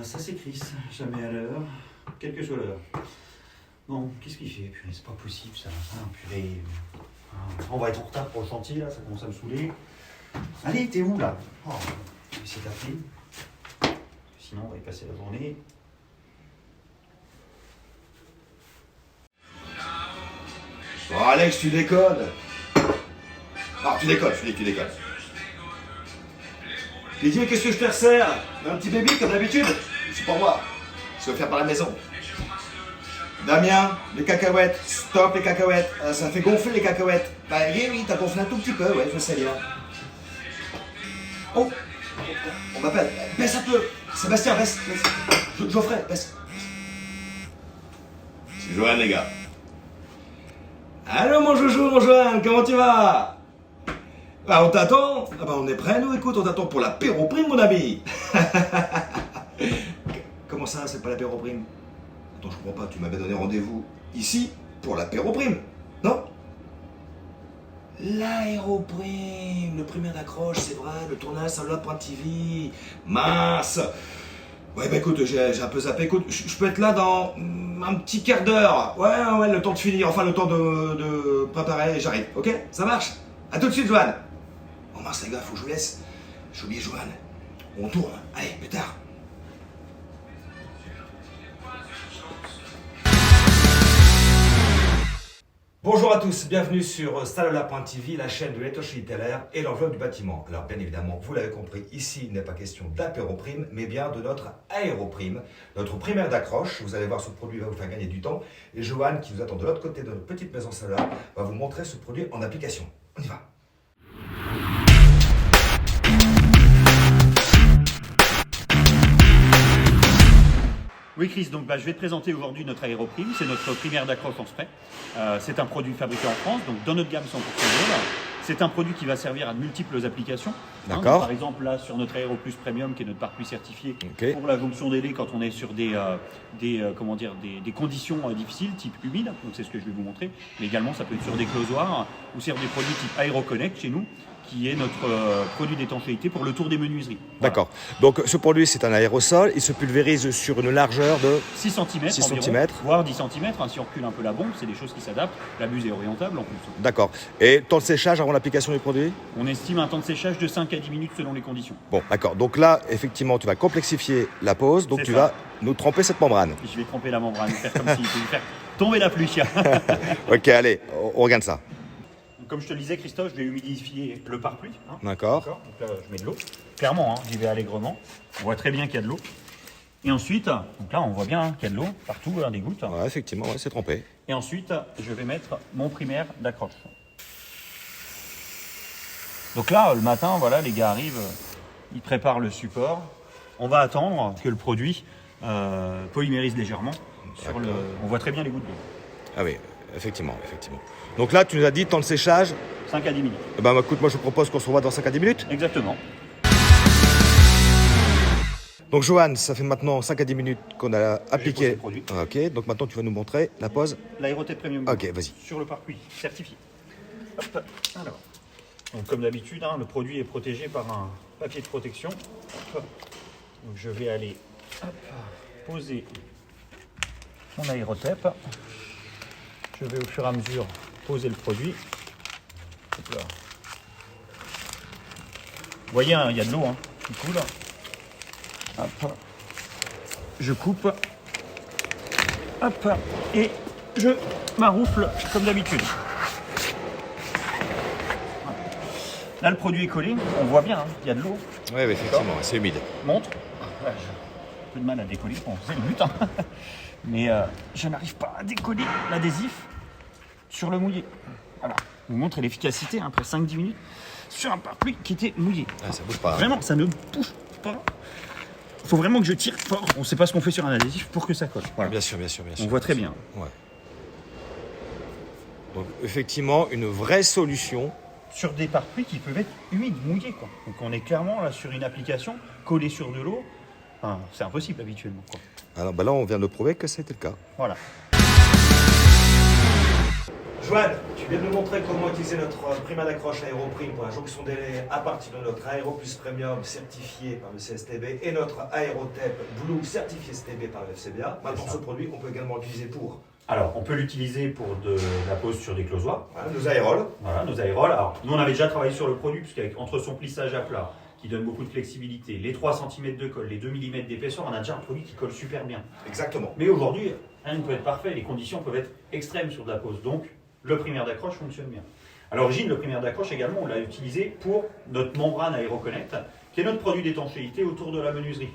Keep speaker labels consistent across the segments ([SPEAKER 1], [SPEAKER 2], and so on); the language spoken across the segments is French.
[SPEAKER 1] ça s'écrit, jamais à l'heure, quelque chose à l'heure. Bon, qu'est-ce qu'il fait? Purée, c'est pas possible ça. Ah, purée. On va être en retard pour le chantier là, ça commence à me saouler. Allez, t'es où là? Oh, je vais essayer d'appeler. Sinon, on va y passer la journée.
[SPEAKER 2] Bon, Alex, tu déconnes. Ah, tu déconnes, tu déconnes. Didier, qu'est-ce que je te resserre? Un petit baby comme d'habitude? C'est pour moi. C'est offert par la maison. Damien, les cacahuètes, stop les cacahuètes. Ça fait gonfler les cacahuètes. Bah oui, t'as gonflé un tout petit peu, ouais, je sais bien. Oh, on m'appelle. Baisse un peu. Sébastien, baisse. Geoffrey, baisse. C'est Johan, les gars. Allô, mon joujou, mon Johan, comment tu vas? Bah, on t'attend. Ah bah, on est prêts, nous, écoute, on t'attend pour l'apéro prime, mon ami. Comment ça, c'est pas l'apéro prime? Attends, je comprends pas, tu m'avais donné rendez-vous ici pour l'apéro prime, non? L'aéroprime, le primaire d'accroche, c'est vrai, le tournage Salolap.tv. Mince. Ouais, bah écoute, j'ai un peu zappé. Écoute, je peux être là dans un petit quart d'heure. Ouais, le temps de finir, enfin le temps de préparer, j'arrive, ok? Ça marche? À tout de suite, Johan. Oh mince, les gars, faut que je vous laisse. J'ai oublié Johan. On tourne, allez, plus tard. Bonjour à tous, bienvenue sur Salolap.tv, la chaîne de l'étoile littéraire et l'enveloppe du bâtiment. Alors bien évidemment, vous l'avez compris, ici il n'est pas question d'apéro-prime, mais bien de notre aéroprime, notre primaire d'accroche. Vous allez voir, ce produit va vous faire gagner du temps. Et Johan, qui vous attend de l'autre côté de notre petite maison Salolap, va vous montrer ce produit en application. On y va.
[SPEAKER 1] Oui Chris, donc je vais te présenter aujourd'hui notre aéroprime, c'est notre primaire d'accroche en spray. C'est un produit fabriqué en France, donc dans notre gamme 100% jaune. C'est un produit qui va servir à de multiples applications.
[SPEAKER 2] D'accord.
[SPEAKER 1] Par exemple là sur notre Aéro Plus Premium qui est notre pare-pluie certifié
[SPEAKER 2] Okay.
[SPEAKER 1] pour la jonction des laits quand on est sur des conditions difficiles, type humide, donc c'est ce que je vais vous montrer. Mais également ça peut être sur des closoirs ou sur des produits type AeroConnect chez nous, qui est notre produit d'étanchéité pour le tour des menuiseries. Voilà.
[SPEAKER 2] D'accord. Donc ce produit, c'est un aérosol. Il se pulvérise sur une largeur de
[SPEAKER 1] 6 cm
[SPEAKER 2] 6
[SPEAKER 1] environ,
[SPEAKER 2] cm.
[SPEAKER 1] voire 10 cm. Si on recule un peu la bombe, c'est des choses qui s'adaptent. La buse est orientable en plus.
[SPEAKER 2] D'accord. Et temps de séchage avant l'application du produit?
[SPEAKER 1] On estime un temps de séchage de 5 à 10 minutes selon les conditions.
[SPEAKER 2] Bon, d'accord. Donc là, effectivement, tu vas complexifier la pose. Donc
[SPEAKER 1] C'est
[SPEAKER 2] tu
[SPEAKER 1] ça.
[SPEAKER 2] vas nous tremper cette membrane.
[SPEAKER 1] Je vais tremper la membrane, faire comme s'il pouvait faire tomber la pluie.
[SPEAKER 2] Ok, allez, on regarde ça.
[SPEAKER 1] Comme je te le disais, Christophe, je vais humidifier le pare-pluie.
[SPEAKER 2] D'accord.
[SPEAKER 1] Donc là, je mets de l'eau. Clairement, j'y vais allègrement. On voit très bien qu'il y a de l'eau. Et ensuite, donc là, on voit bien qu'il y a de l'eau partout, des gouttes.
[SPEAKER 2] Ouais, effectivement, ouais, c'est trempé.
[SPEAKER 1] Et ensuite, je vais mettre mon primaire d'accroche. Donc là, le matin, voilà, les gars arrivent, ils préparent le support. On va attendre que le produit polymérise légèrement. On voit très bien les gouttes d'eau.
[SPEAKER 2] Ah oui, effectivement. Donc là, tu nous as dit temps de séchage.
[SPEAKER 1] 5 à 10 minutes.
[SPEAKER 2] Eh ben, écoute, moi je propose qu'on se revoie dans 5 à 10 minutes.
[SPEAKER 1] Exactement.
[SPEAKER 2] Donc Johan, ça fait maintenant 5 à 10 minutes qu'on a appliqué.
[SPEAKER 1] posé le produit.
[SPEAKER 2] Ok, donc maintenant tu vas nous montrer la pose.
[SPEAKER 1] L'aérotech Premium
[SPEAKER 2] Ok, vas-y.
[SPEAKER 1] sur le pare-pluie, certifié. Hop, alors. Donc comme d'habitude, le produit est protégé par un papier de protection. Hop. Donc je vais aller poser mon aérotep. Je vais au fur et à mesure poser le produit. Hop là. Vous voyez, il y a de l'eau qui coule. Hop. Je coupe. Hop. Et je maroufle comme d'habitude. Voilà. Là, le produit est collé. On voit bien, il y a de l'eau.
[SPEAKER 2] Oui, effectivement, c'est humide.
[SPEAKER 1] Montre. J'ai un peu de mal à décoller. Bon, c'est le but. Mais je n'arrive pas à décoller l'adhésif sur le mouillé. Voilà. Je vous montre l'efficacité après 5-10 minutes sur un pare-pluie qui était mouillé.
[SPEAKER 2] Ah, ça bouge pas.
[SPEAKER 1] Vraiment, ça ne bouge pas. Il faut vraiment que je tire fort. On ne sait pas ce qu'on fait sur un adhésif pour que ça colle. Voilà.
[SPEAKER 2] Bien sûr.
[SPEAKER 1] On voit très bien.
[SPEAKER 2] Ouais. Donc effectivement, une vraie solution.
[SPEAKER 1] Sur des pare-pluis qui peuvent être humides, mouillés, quoi. Donc on est clairement là sur une application collée sur de l'eau. Enfin, c'est impossible habituellement, quoi.
[SPEAKER 2] Alors là, on vient de prouver que c'était le cas.
[SPEAKER 1] Voilà.
[SPEAKER 2] Joanne, tu viens de nous montrer comment utiliser notre primaire d'accroche Aéroprime pour la jonction des laits à partir de notre Aéro Plus Premium certifié par le CSTB et notre Aérotep Blue certifié STB par le FCBA. Maintenant, ce produit, on peut également l'utiliser pour
[SPEAKER 1] Alors, on peut l'utiliser pour de la pose sur des closoirs.
[SPEAKER 2] voilà, nos aérols.
[SPEAKER 1] Voilà, nos aérols. Alors, nous, on avait déjà travaillé sur le produit, puisqu'avec entre son plissage à plat, qui donne beaucoup de flexibilité, les 3 cm de colle, les 2 mm d'épaisseur, on a déjà un produit qui colle super bien.
[SPEAKER 2] Exactement.
[SPEAKER 1] Mais aujourd'hui, rien ne peut être parfait, les conditions peuvent être extrêmes sur de la pose. Donc, le primaire d'accroche fonctionne bien. À l'origine, le primaire d'accroche également, on l'a utilisé pour notre membrane AeroConnect, qui est notre produit d'étanchéité autour de la menuiserie.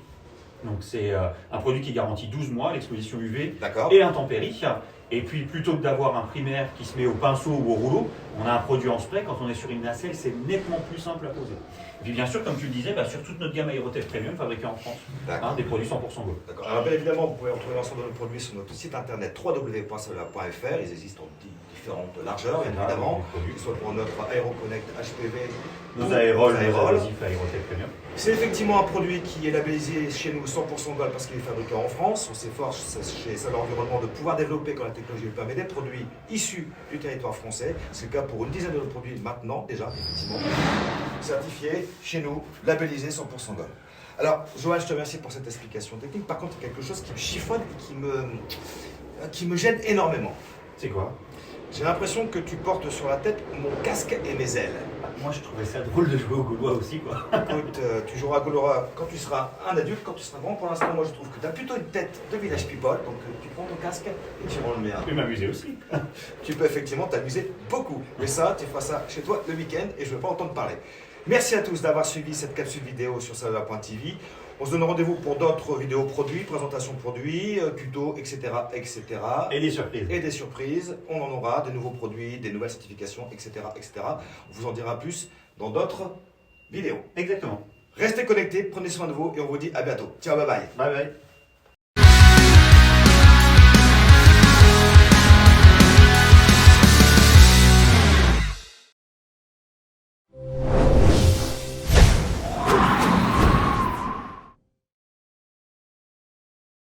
[SPEAKER 1] Donc, c'est un produit qui garantit 12 mois l'exposition UV
[SPEAKER 2] D'accord.
[SPEAKER 1] et intempéries. Et puis, plutôt que d'avoir un primaire qui se met au pinceau ou au rouleau, on a un produit en spray. Quand on est sur une nacelle, c'est nettement plus simple à poser. Et puis, bien sûr, comme tu le disais, sur toute notre gamme Aérotep Premium fabriquée en France, des produits 100% Gold.
[SPEAKER 2] D'accord. Alors, bien évidemment, vous pouvez retrouver l'ensemble de nos produits sur notre site internet www.cellula.fr. Ils existent en différentes largeurs, bien évidemment, que ce soit pour notre AeroConnect HPV,
[SPEAKER 1] nos aérols, nos adhésifs Aérotep Premium.
[SPEAKER 2] C'est effectivement un produit qui est labellisé chez nous 100% Gold parce qu'il est fabriqué en France. On s'efforce chez Salle Environnement de pouvoir développer, quand la technologie le permet, des produits issus du territoire français. C'est le cas pour une dizaine de nos produits maintenant, déjà, effectivement, certifiés chez nous, labellisés 100% Gold. Alors, Joël, je te remercie pour cette explication technique. Par contre, il y a quelque chose qui me chiffonne et qui me gêne énormément.
[SPEAKER 1] C'est quoi?
[SPEAKER 2] J'ai l'impression que tu portes sur la tête mon casque et mes ailes.
[SPEAKER 1] Moi, je trouvais ça drôle de jouer au Gaulois aussi, quoi.
[SPEAKER 2] Écoute, tu joueras à Gaulois quand tu seras un adulte, quand tu seras grand. Pour l'instant, moi, je trouve que tu as plutôt une tête de village people. Donc, tu prends ton casque et tu rends le mien.
[SPEAKER 1] Je peux m'amuser aussi.
[SPEAKER 2] Tu peux effectivement t'amuser beaucoup. Mais ça, tu feras ça chez toi le week-end et je ne veux pas entendre parler. Merci à tous d'avoir suivi cette capsule vidéo sur Cellula.tv. On se donne rendez-vous pour d'autres vidéos produits, présentations produits, tutos, etc., etc.
[SPEAKER 1] Et des surprises.
[SPEAKER 2] Et des surprises. On en aura, des nouveaux produits, des nouvelles certifications, etc., etc. On vous en dira plus dans d'autres vidéos.
[SPEAKER 1] Exactement.
[SPEAKER 2] Restez connectés, prenez soin de vous et on vous dit à bientôt. Ciao, bye bye.
[SPEAKER 1] Bye bye.